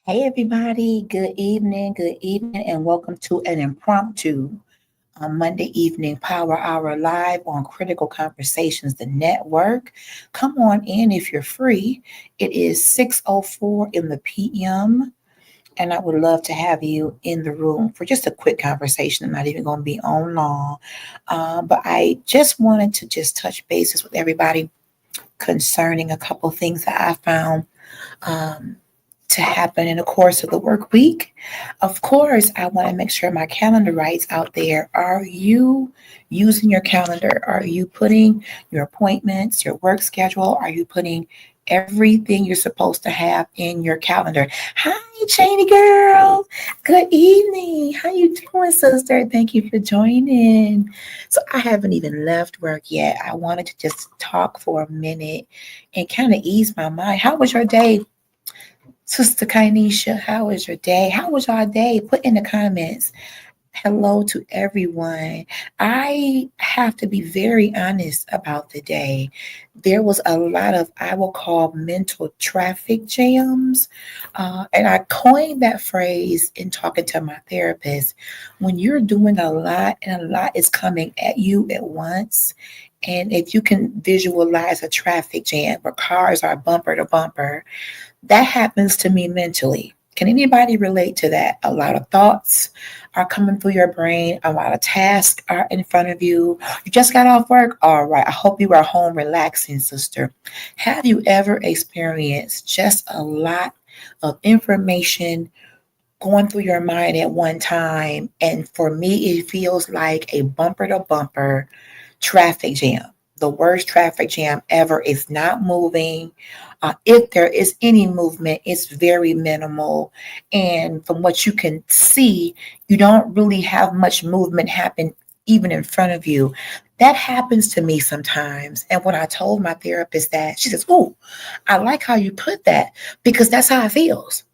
Hey, everybody. Good evening, and welcome to an impromptu Monday evening Power Hour live on Critical Conversations, the network. Come on in if you're free. It is 6:04 in the PM, and I would love to have you in the room for just a quick conversation. I'm not even going to be on long, but I just wanted to just touch bases with everybody concerning a couple things that I found. Um, to happen in the course of the work week. Of course, I want to make sure my calendar writes out there. Are you using your calendar? Are you putting your appointments, your work schedule? Are you putting everything you're supposed to have in your calendar? Hi, Cheney girl. Good evening. How you doing, sister? Thank you for joining. So I haven't even left work yet. I wanted to just talk for a minute and kind of ease my mind. How was your day, Sister Kainisha? How was your day? How was our day? Put in the comments. Hello to everyone. I have to be very honest about the day. There was a lot of, I will call, mental traffic jams. And I coined that phrase in talking to my therapist. When you're doing a lot and a lot is coming at you at once, and if you can visualize a traffic jam where cars are bumper to bumper, that happens to me mentally. Can anybody relate to that? A lot of thoughts are coming through your brain. A lot of tasks are in front of you. You just got off work. All right. I hope you are home relaxing, sister. Have you ever experienced just a lot of information going through your mind at one time? And for me, it feels like a bumper to bumper traffic jam. The worst traffic jam ever is not moving. If there is any movement, it's very minimal. And from what you can see, you don't really have much movement happen even in front of you. That happens to me sometimes. And when I told my therapist that, she says, "Oh, I like how you put that because that's how it feels."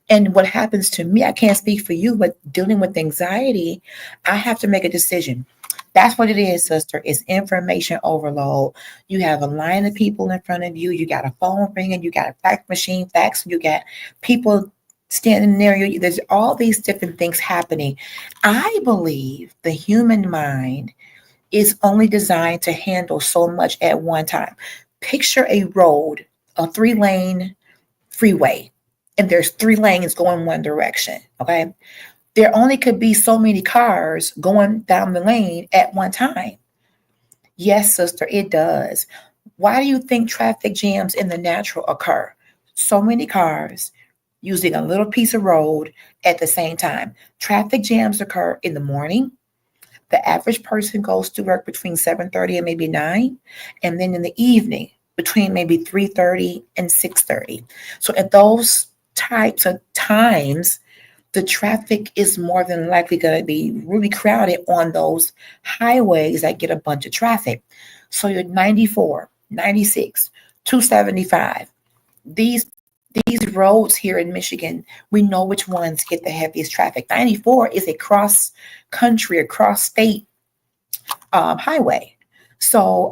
And what happens to me, I can't speak for you, but dealing with anxiety, I have to make a decision. That's what it is, sister. It's information overload. You have a line of people in front of you. You got a phone ringing. You got a fax machine fax. You got people standing near you. There's all these different things happening. I believe the human mind is only designed to handle so much at one time. Picture a road, a 3-lane freeway, and there's 3 lanes going one direction. Okay. There only could be so many cars going down the lane at one time. Yes, sister, it does. Why do you think traffic jams in the natural occur? So many cars using a little piece of road at the same time. Traffic jams occur in the morning. The average person goes to work between 7:30 and maybe 9, and then in the evening between maybe 3:30 and 6:30. So at those types of times, the traffic is more than likely going to be really crowded on those highways that get a bunch of traffic. So you're 94, 96, 275. These these roads here in Michigan, we know which ones get the heaviest traffic. 94 is a cross country, a cross state highway. So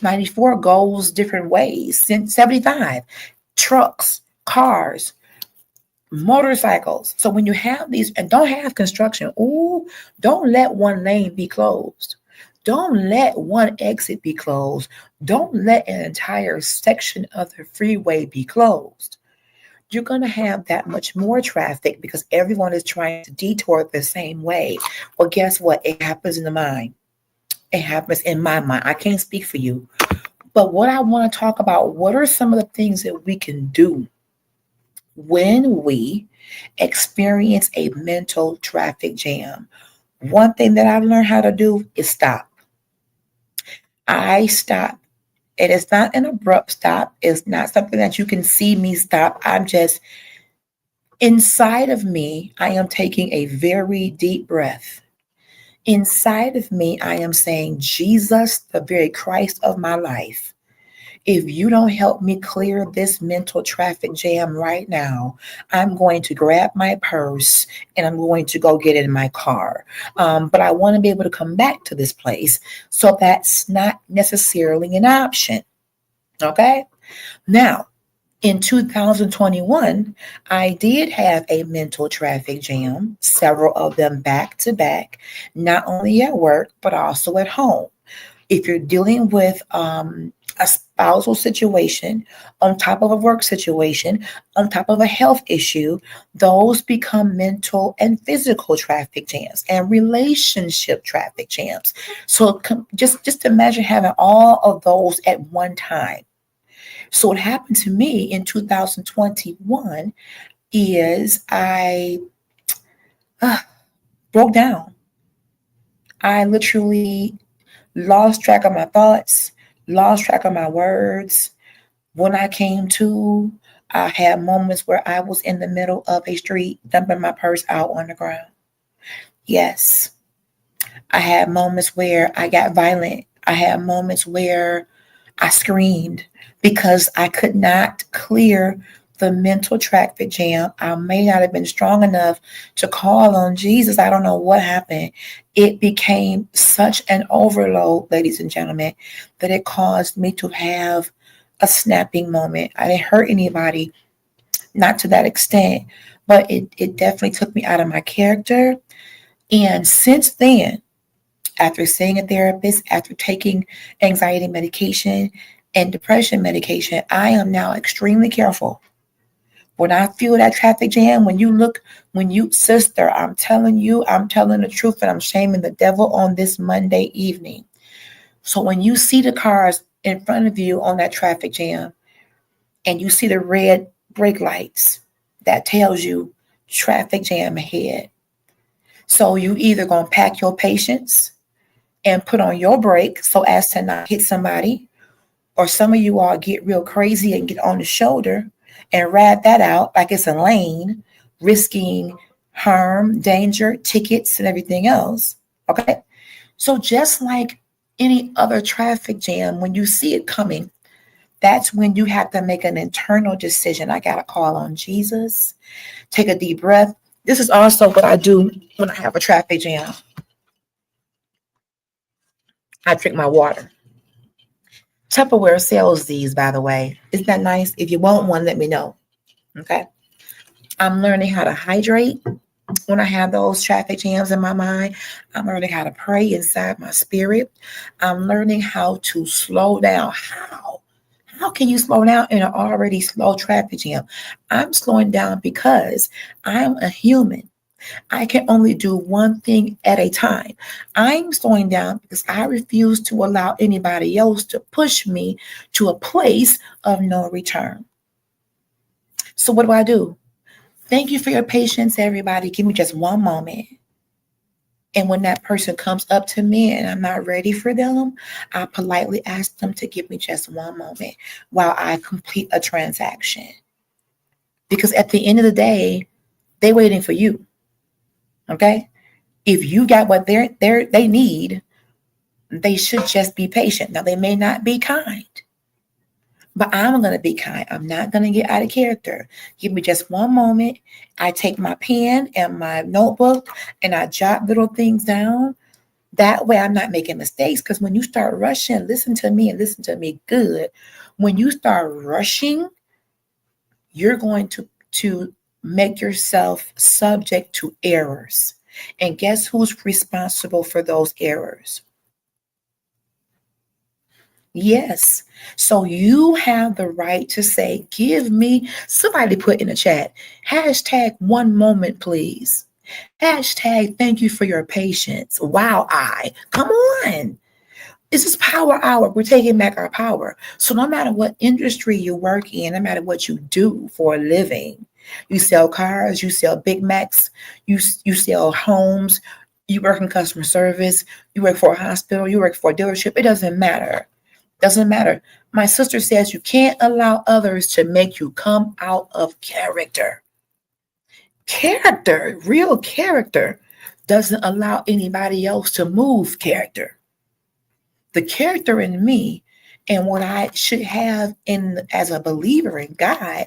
94 goes different ways. 75, trucks, cars, motorcycles. So when you have these and don't have construction, don't let one lane be closed. Don't let one exit be closed. Don't let an entire section of the freeway be closed. You're going to have that much more traffic because everyone is trying to detour the same way. Well, guess what? It happens in the mind. It happens in my mind. I can't speak for you. But what I want to talk about, what are some of the things that we can do when we experience a mental traffic jam? One thing that I've learned how to do is stop. I stop. It is not an abrupt stop. It's not something that you can see me stop. I'm just inside of me. I am taking a very deep breath. Inside of me, I am saying, Jesus, the very Christ of my life, if you don't help me clear this mental traffic jam right now, I'm going to grab my purse and I'm going to go get in my car. But I want to be able to come back to this place. So that's not necessarily an option. Okay. Now, In 2021, I did have a mental traffic jam, several of them back to back, not only at work, but also at home. If you're dealing with a spousal situation on top of a work situation, on top of a health issue, those become mental and physical traffic jams and relationship traffic jams. So just imagine having all of those at one time. So what happened to me in 2021 is I uh, broke down. I literally lost track of my thoughts, lost track of my words. When I came to, I had moments where I was in the middle of a street dumping my purse out on the ground. Yes, I had moments where I got violent. I had moments where I screamed because I could not clear the mental traffic jam. I may not have been strong enough to call on Jesus. I don't know what happened. It became such an overload, ladies and gentlemen, that it caused me to have a snapping moment. I didn't hurt anybody, not to that extent, but it definitely took me out of my character. And since then, after seeing a therapist, after taking anxiety medication and depression medication, I am now extremely careful. When I feel that traffic jam, sister, I'm telling you, I'm telling the truth and I'm shaming the devil on this Monday evening. So when you see the cars in front of you on that traffic jam and you see the red brake lights, that tells you traffic jam ahead. So you either gonna pack your patience and put on your brake so as to not hit somebody, or some of you all get real crazy and get on the shoulder and ride that out like it's a lane, risking harm, danger, tickets, and everything else. Okay? So just like any other traffic jam, when you see it coming, that's when you have to make an internal decision. I got to call on Jesus, take a deep breath. This is also what I do when I have a traffic jam. I drink my water. Tupperware sells these, by the way. Isn't that nice? If you want one, let me know. Okay. I'm learning how to hydrate when I have those traffic jams in my mind. I'm learning how to pray inside my spirit. I'm learning how to slow down. How? How can you slow down in an already slow traffic jam? I'm slowing down because I'm a human. I can only do one thing at a time. I'm slowing down because I refuse to allow anybody else to push me to a place of no return. So what do? Thank you for your patience, everybody. Give me just one moment. And when that person comes up to me and I'm not ready for them, I politely ask them to give me just one moment while I complete a transaction. Because at the end of the day, they're waiting for you. Okay? If you got what they need, they should just be patient. Now, they may not be kind, but I'm going to be kind. I'm not going to get out of character. Give me just one moment. I take my pen and my notebook and I jot little things down. That way I'm not making mistakes. Because when you start rushing, listen to me and listen to me good. When you start rushing, you're going to make yourself subject to errors. And guess who's responsible for those errors? Yes. So you have the right to say, give me, somebody put in the chat, hashtag one moment, please. Hashtag thank you for your patience. Wow, come on. This is power hour. We're taking back our power. So no matter what industry you work in, no matter what you do for a living, you sell cars, you sell Big Macs, you sell homes, you work in customer service, you work for a hospital, you work for a dealership. It doesn't matter. Doesn't matter. My sister says you can't allow others to make you come out of character. Character, real character, doesn't allow anybody else to move character. The character in me and what I should have in as a believer in God,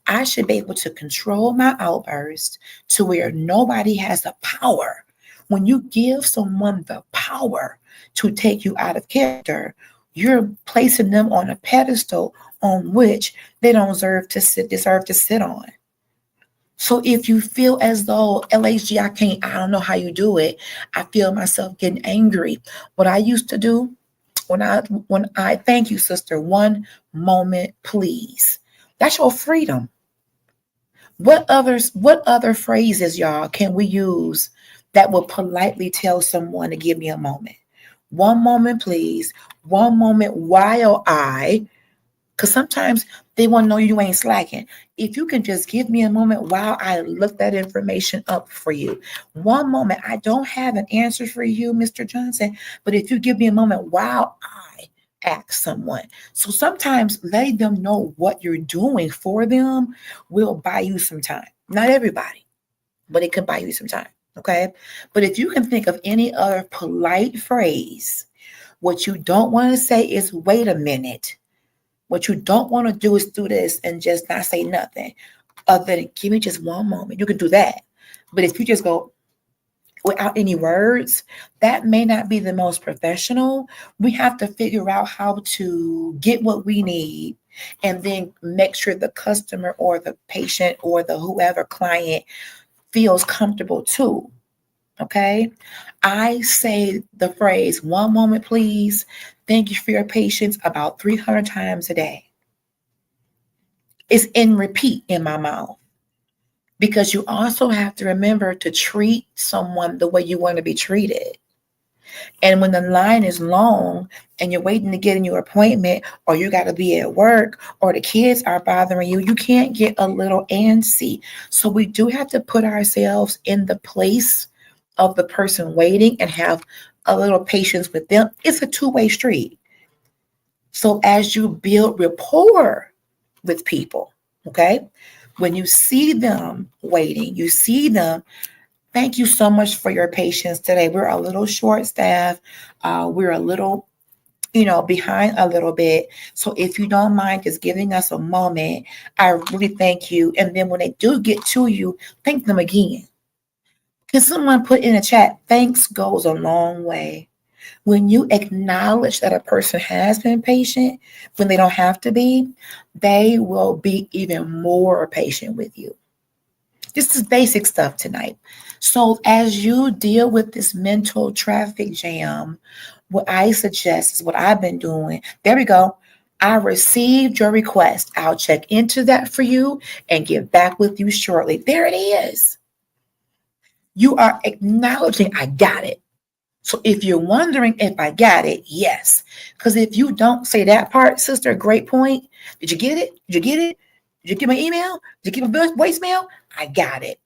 I should be able to control my outbursts to where nobody has the power. When you give someone the power to take you out of character, you're placing them on a pedestal on which they don't deserve to sit on. So if you feel as though LHG, I don't know how you do it. I feel myself getting angry. What I used to do when I thank you, sister, one moment, please. That's your freedom. What other phrases, y'all, can we use that will politely tell someone to give me a moment? One moment, please. One moment while because sometimes they want to know you ain't slacking. If you can just give me a moment while I look that information up for you. One moment. I don't have an answer for you, Mr. Johnson, but if you give me a moment while I ask someone. So sometimes letting them know what you're doing for them will buy you some time. Not everybody, but it can buy you some time. Okay. But if you can think of any other polite phrase, what you don't want to say is, wait a minute. What you don't want to do is do this and just not say nothing other than give me just one moment. You can do that. But if you just go without any words, that may not be the most professional. We have to figure out how to get what we need and then make sure the customer or the patient or the whoever client feels comfortable too. Okay. I say the phrase, one moment, please. Thank you for your patience about 300 times a day. It's in repeat in my mouth because you also have to remember to treat someone the way you want to be treated. And when the line is long and you're waiting to get in your appointment, or you got to be at work, or the kids are bothering you, you can't get a little antsy. So we do have to put ourselves in the place of the person waiting and have a little patience with them. It's a two-way street. So as you build rapport with people, okay, when you see them waiting, you see them, thank you so much for your patience today. We're a little short staffed. We're a little, behind a little bit. So if you don't mind just giving us a moment, I really thank you. And then when they do get to you, thank them again. Can someone put in a chat, thanks goes a long way. When you acknowledge that a person has been patient when they don't have to be, they will be even more patient with you. This is basic stuff tonight. So as you deal with this mental traffic jam, what I suggest is what I've been doing. There we go. I received your request. I'll check into that for you and get back with you shortly. There it is. You are acknowledging I got it. So if you're wondering if I got it, yes. Because if you don't say that part, sister, great point. Did you get it? Did you get it? Did you get my email? Did you get my voicemail? I got it.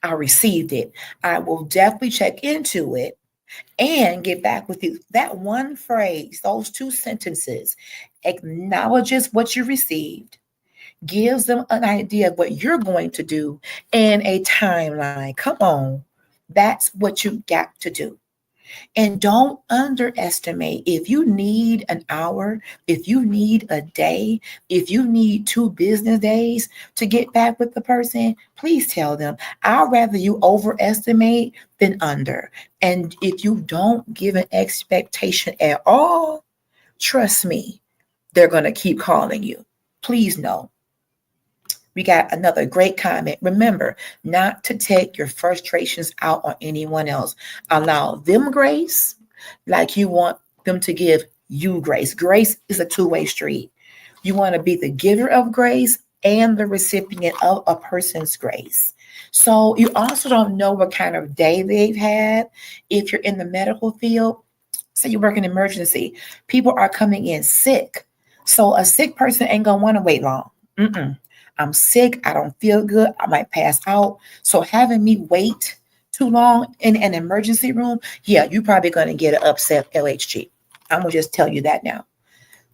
I received it. I will definitely check into it and get back with you. That one phrase, those two sentences, acknowledges what you received, gives them an idea of what you're going to do, and a timeline. Come on. That's what you got to do. And don't underestimate if you need an hour, if you need a day, if you need 2 business days to get back with the person, please tell them. I'd rather you overestimate than under. And if you don't give an expectation at all, trust me, they're going to keep calling you. Please know. We got another great comment. Remember not to take your frustrations out on anyone else. Allow them grace like you want them to give you grace. Grace is a two-way street. You want to be the giver of grace and the recipient of a person's grace. So you also don't know what kind of day they've had. If you're in the medical field, say you work in emergency, people are coming in sick. So a sick person ain't going to want to wait long. I'm sick. I don't feel good. I might pass out. So having me wait too long in an emergency room, yeah, you're probably going to get an upset LHG. I'm going to just tell you that now.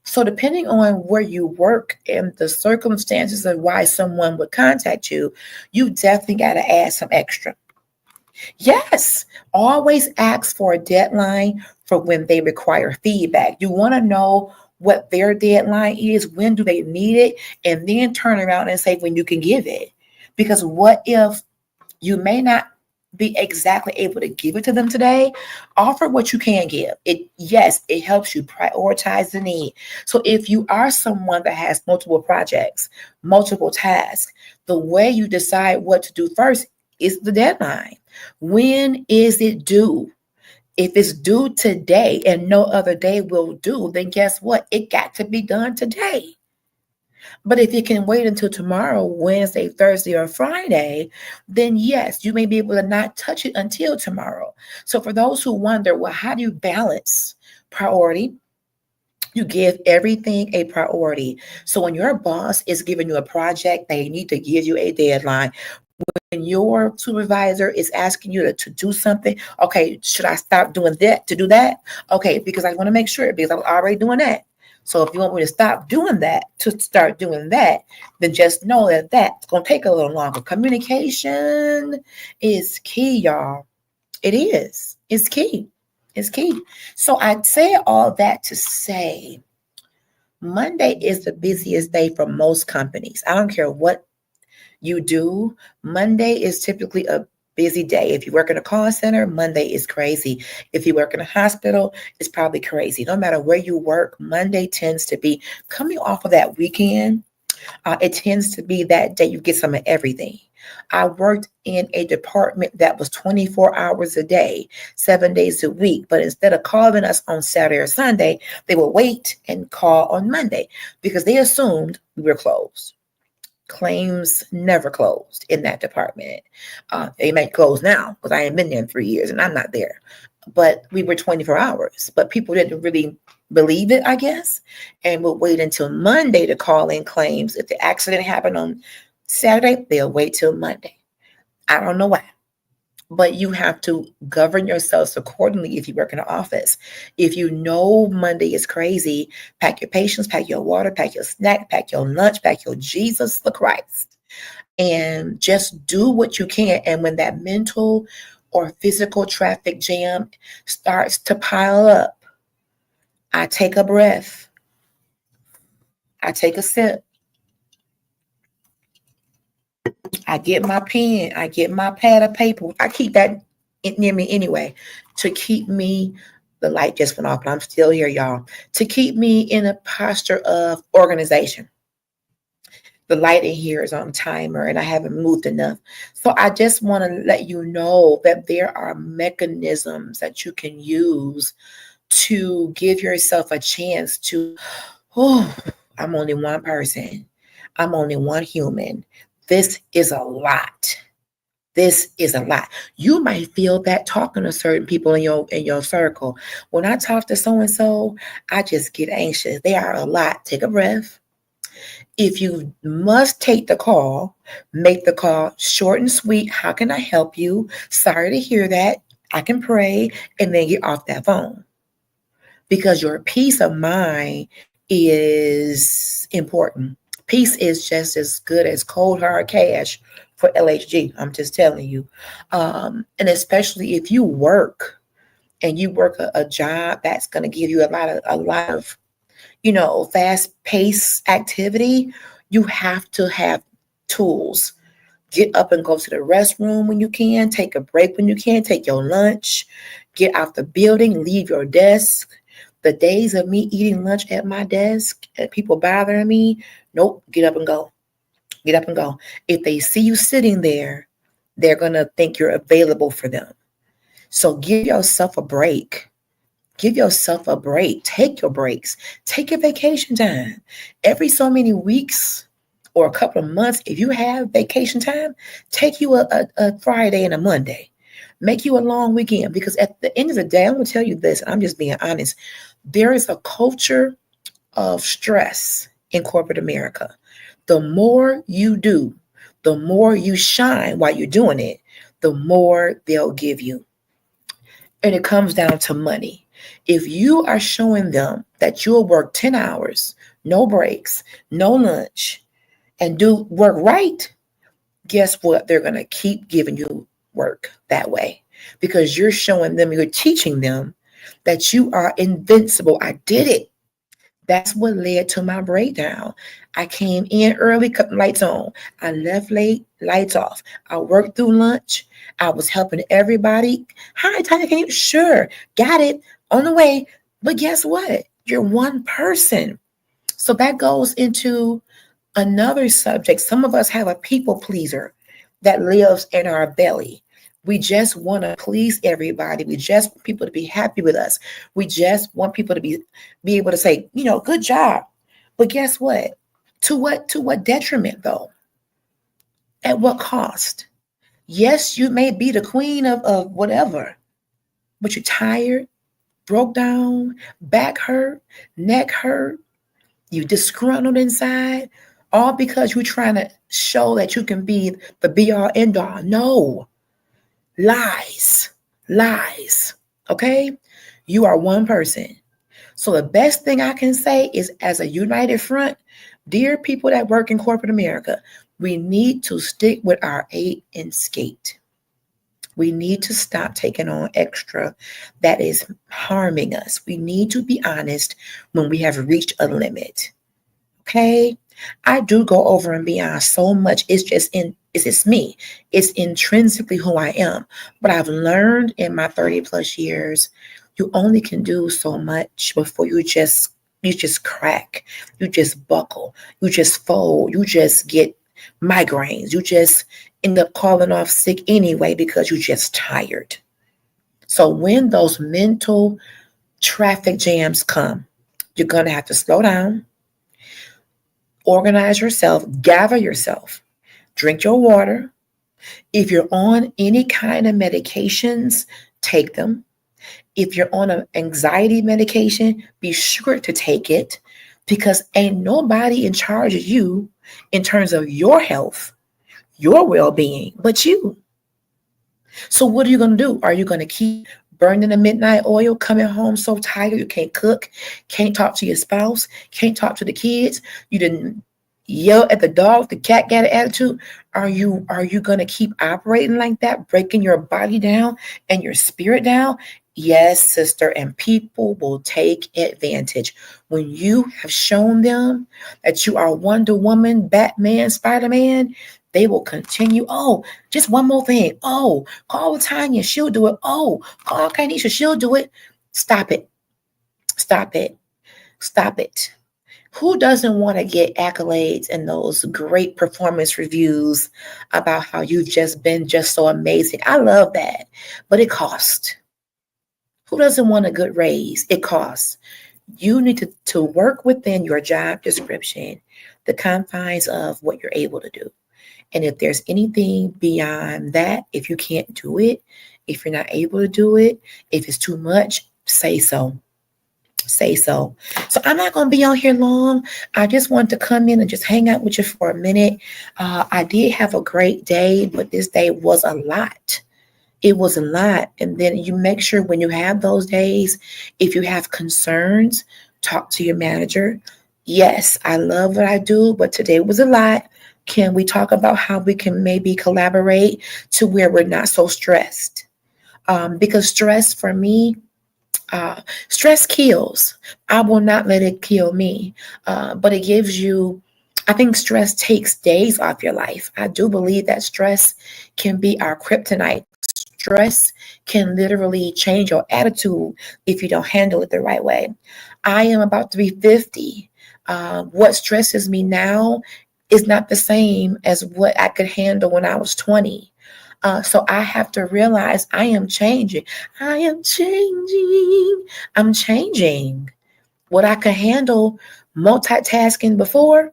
So depending on where you work and the circumstances of why someone would contact you, you definitely got to add some extra. Yes, always ask for a deadline for when they require feedback. You want to know what their deadline is, when do they need it, and then turn around and say when you can give it. Because what if you may not be exactly able to give it to them today, offer what you can give. Yes, it helps you prioritize the need. So if you are someone that has multiple projects, multiple tasks, the way you decide what to do first is the deadline. When is it due? If it's due today and no other day will do, then guess what? It got to be done today. But if you can wait until tomorrow, Wednesday, Thursday, or Friday, then yes, you may be able to not touch it until tomorrow. So for those who wonder, well, how do you balance priority? You give everything a priority. So when your boss is giving you a project, they need to give you a deadline. When your supervisor is asking you to do something, okay, should I stop doing that to do that? Okay, because I want to make sure, because I'm already doing that. So if you want me to stop doing that to start doing that, then just know that that's going to take a little longer. Communication is key, y'all. It is. It's key. It's key. So I say all that to say Monday is the busiest day for most companies. I don't care what you do. Monday is typically a busy day. If you work in a call center, Monday is crazy. If you work in a hospital, it's probably crazy. No matter where you work, Monday tends to be coming off of that weekend. It tends to be that day you get some of everything. I worked in a department that was 24 hours a day, 7 days a week. But instead of calling us on Saturday or Sunday, they would wait and call on Monday because they assumed we were closed. Claims never closed in that department. They may close now because I ain't been there in 3 years and I'm not there. But we were 24 hours. But people didn't really believe it, I guess, and would wait until Monday to call in claims. If the accident happened on Saturday, they'll wait till Monday. I don't know why. But you have to govern yourselves accordingly if you work in an office. If you know Monday is crazy, pack your patience, pack your water, pack your snack, pack your lunch, pack your Jesus the Christ, and just do what you can. And when that mental or physical traffic jam starts to pile up, I take a breath. I take a sip. I get my pen. I get my pad of paper. I keep that near me anyway to keep me, the light just went off, but I'm still here, y'all, to keep me in a posture of organization. The light in here is on timer and I haven't moved enough. So I just want to let you know that there are mechanisms that you can use to give yourself a chance to, oh, I'm only one person. I'm only one human. This is a lot. This is a lot. You might feel that talking to certain people in your circle. When I talk to so and so, I just get anxious. They are a lot. Take a breath. If you must take the call, make the call short and sweet. How can I help you? Sorry to hear that. I can pray, and then get off that phone. Because your peace of mind is important. Peace is just as good as cold hard cash for LHG. I'm just telling you. And especially if you work and you work a job that's going to give you a lot of fast paced activity, you have to have tools. Get up and go to the restroom when you can, take a break when you can, take your lunch, get out the building, leave your desk. The days of me eating lunch at my desk and people bothering me, nope, get up and go. Get up and go. If they see you sitting there, they're going to think you're available for them. So give yourself a break. Give yourself a break. Take your breaks. Take your vacation time. Every so many weeks or a couple of months, if you have vacation time, take you a Friday and a Monday. Make you a long weekend, because at the end of the day, I'm going to tell you this, I'm just being honest. There is a culture of stress in corporate America. The more you do, the more you shine while you're doing it, the more they'll give you. And it comes down to money. If you are showing them that you'll work 10 hours, no breaks, no lunch, and do work right, guess what? They're going to keep giving you work that way, because you're showing them, you're teaching them that you are invincible. I did it. That's what led to my breakdown. I came in early, cut the lights on. I left late, lights off. I worked through lunch. I was helping everybody. Hi, Tanya, can you? Sure, got it, on the way. But guess what? You're one person. So that goes into another subject. Some of us have a people pleaser that lives in our belly. We just want to please everybody. We just want people to be happy with us. We just want people to be able to say, good job. But guess what? To what detriment though? At what cost? Yes, you may be the queen of whatever, but you're tired, broke down, back hurt, neck hurt, you disgruntled inside, all because you're trying to show that you can be the be all end all. No, lies, lies. Okay, you are one person. So the best thing I can say is, as a united front, dear people that work in corporate America, we need to stick with our 8 and skate. We need to stop taking on extra that is harming us. We need to be honest when we have reached a limit. Okay? I do go over and beyond so much. It's me. It's intrinsically who I am. But I've learned in my 30 plus years, you only can do so much before you just crack. You just buckle. You just fold. You just get migraines. You just end up calling off sick anyway because you're just tired. So when those mental traffic jams come, you're going to have to slow down, organize yourself, gather yourself, drink your water. If you're on any kind of medications, take them. If you're on an anxiety medication, be sure to take it, because ain't nobody in charge of you in terms of your health, your well-being, but you. So what are you going to do? Are you going to keep burning the midnight oil, coming home so tired you can't cook, can't talk to your spouse, can't talk to the kids? You didn't yell at the dog, the cat got an attitude. Are you going to keep operating like that, breaking your body down and your spirit down? Yes, sister, and people will take advantage. When you have shown them that you are Wonder Woman, Batman, Spider-Man, they will continue. Oh, just one more thing. Oh, call Tanya, she'll do it. Oh, call Kanisha, she'll do it. Stop it. Stop it. Stop it. Who doesn't want to get accolades and those great performance reviews about how you've just been just so amazing? I love that, but it costs. Who doesn't want a good raise? It costs. You need to work within your job description, the confines of what you're able to do. And if there's anything beyond that, if you can't do it, if you're not able to do it, if it's too much, say so. Say so. So I'm not going to be on here long. I just wanted to come in and just hang out with you for a minute. I did have a great day, but this day was a lot. It was a lot. And then you make sure when you have those days, if you have concerns, talk to your manager. Yes, I love what I do, but today was a lot. Can we talk about how we can maybe collaborate to where we're not so stressed? Because stress for me, stress kills. I will not let it kill me. But it gives you, I think stress takes days off your life. I do believe that stress can be our kryptonite. Stress can literally change your attitude if you don't handle it the right way. I am about to be 50. What stresses me now is not the same as what I could handle when I was 20. So I have to realize I am changing. I am changing. I'm changing. What I could handle multitasking before,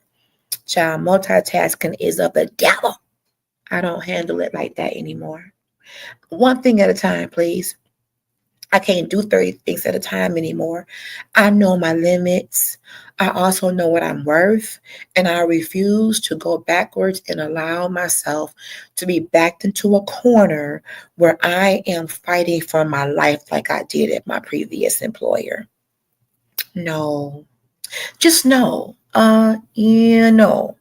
child, multitasking is of the devil. I don't handle it like that anymore. One thing at a time, please. I can't do 30 things at a time anymore. I know my limits. I also know what I'm worth, and I refuse to go backwards and allow myself to be backed into a corner where I am fighting for my life like I did at my previous employer. No, just no. No.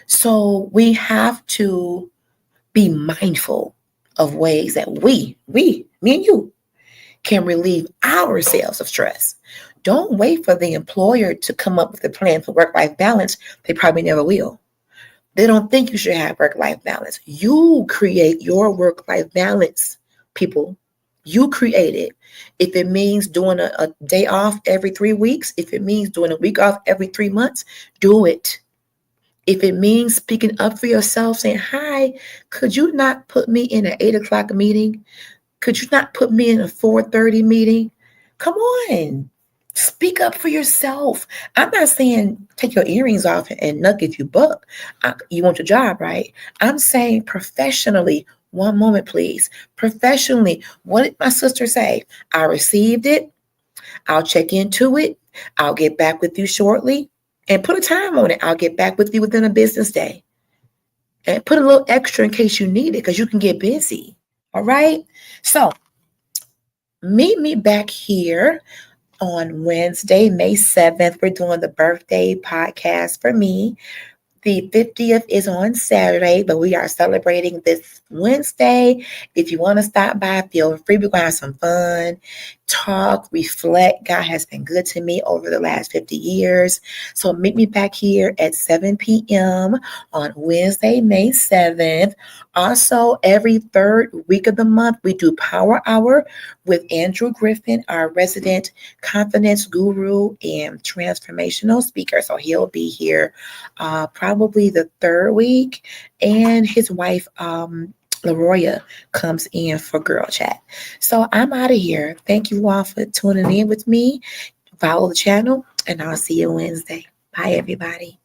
So we have to be mindful of ways that we, me and you, can relieve ourselves of stress. Don't wait for the employer to come up with a plan for work-life balance. They probably never will. They don't think you should have work-life balance. You create your work-life balance, people. You create it. If it means doing a day off every 3 weeks, if it means doing a week off every 3 months, do it. If it means speaking up for yourself, saying, hi, could you not put me in an 8 o'clock meeting? Could you not put me in a 4:30 meeting? Come on. Speak up for yourself. I'm not saying take your earrings off and not give you buck. You want your job, right? I'm saying professionally. One moment, please. Professionally, what did my sister say? I received it. I'll check into it. I'll get back with you shortly. And put a time on it. I'll get back with you within a business day. And put a little extra in case you need it, because you can get busy. All right? So meet me back here on Wednesday, May 7th. We're doing the birthday podcast for me. The 50th is on Saturday, but we are celebrating this Wednesday. If you want to stop by, feel free. We're going to have some fun, talk, reflect. God has been good to me over the last 50 years. So meet me back here at 7 p.m. on Wednesday, May 7th. Also, every third week of the month, we do Power Hour with Andrew Griffin, our resident confidence guru and transformational speaker. So he'll be here probably the third week, and his wife, LaRoya, comes in for Girl Chat. So I'm out of here. Thank you all for tuning in with me. Follow the channel, and I'll see you Wednesday. Bye, everybody.